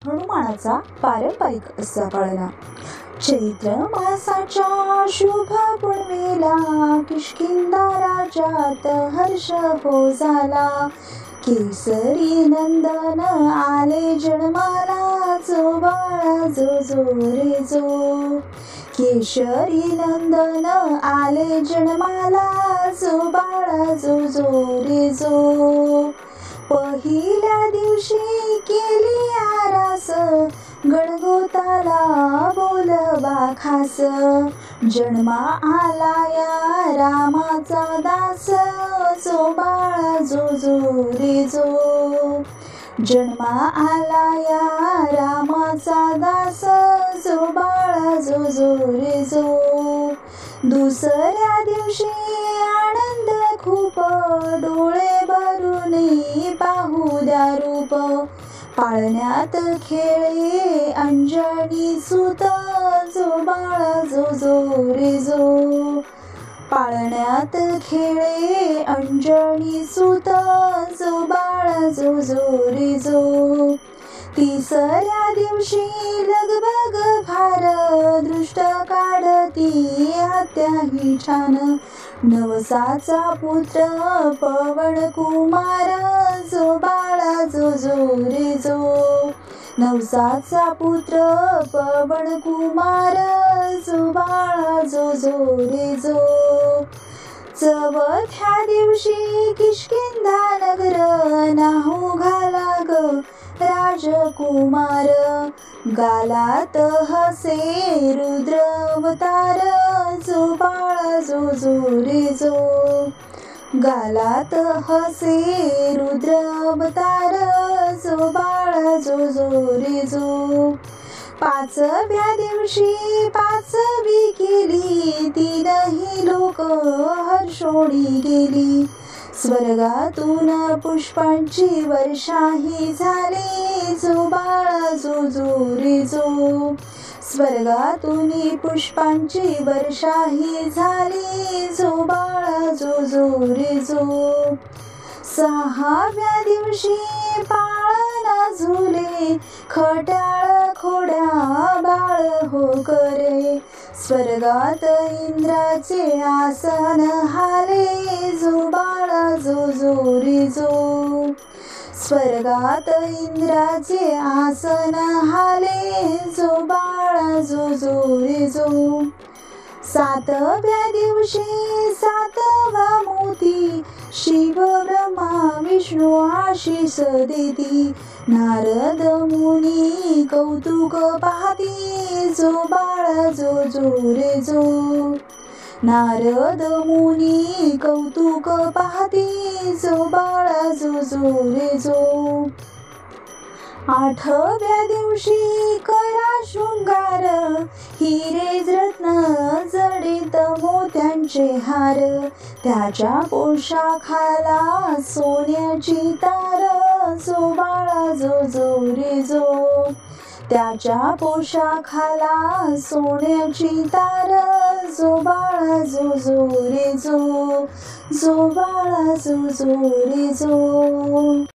हनुमानाचा पारंपरिक असा पाळणा. चैत्र मासाच्या शुभ पुनवेला किष्किंधा राज्यात हर्ष हो झाला. केसरी नंदन आले जन्माला, जो बाळा जो जो रे जो. केशरी नंदन आले जन्माला, जो बाळा जो जो रे जो. पहिल्या दिवशी केली आरास, गणगोताला बोलवा खास. जन्मा आला या रामाचा दास, जो बाळा जो जो रे जो. जन्मा आला या रामाचा दास, जो बाळा जो जो रे जो. दुसऱ्या दिवशी आनंद खूप, डोळे भरून पाहू द्या रूप. पाळण्यात खेळे अंजनी सुत, जो बाळा जो जो रे जो. पाळण्यात खेळे अंजनी सुत, जो बाळा जो जो रे जो. तिसऱ्या दिवशी लगबग फार, दृष्ट काढती आत्याही छान. नवसाचा पुत्र पवन कुमार, जो बाळा जो जो रे जो. नवसाचा पुत्र पवन कुमार, जो बाळा जो जो रे जो. चौथ्या दिवशी किष्किंधा नगर, नाहू घाला ग राजकुमार. गालात हसे रुद्र अवतार, जो बाळा जो जो रे जो. गालात हसे रुद्र अवतार, जो बाळा जो जो रे जो. पाचव्या दिवशी पाचवी केली, तीनही लोक हर्षोणी गेली. स्वर्गातून पुष्पांची वर्षाही झाली, जो बाळा जो जो रे जो. स्वर्गातून पुष्पांची वर्षाही झाली, जो बाळा जो जो रे जो. सहाव्या दिवशी पाळणा झुले, खट्याळ खोड्या बाळ हो करे. स्वर्गात इंद्राचे आसन हाले, जो बाळा जो जो रे जो. स्वर्गात इंद्राचे आसन हाले, जो बाळा जो जो रे जो. सातव्या दिवशी सातवा मोती, शिव ब्रह्मा विष्णू आशीष देती. नारद मुनी कौतुक पाहती, जो बाळा जो जो रे जो. नारद मुनी कौतुक पाहती, जो बाळा जो जो रे जो. आठव्या दिवशी करा शृंगार, हिरे रत्न जडित मोत्यांचे हार. त्याच्या पोशाखाला सोन्याची तार, जो बाळा जो जो रे जो. त्याच्या पोशाखाला सोन्याची तार, जो बाळा जो जो रे जो. जो बाळा जो जो रे जो.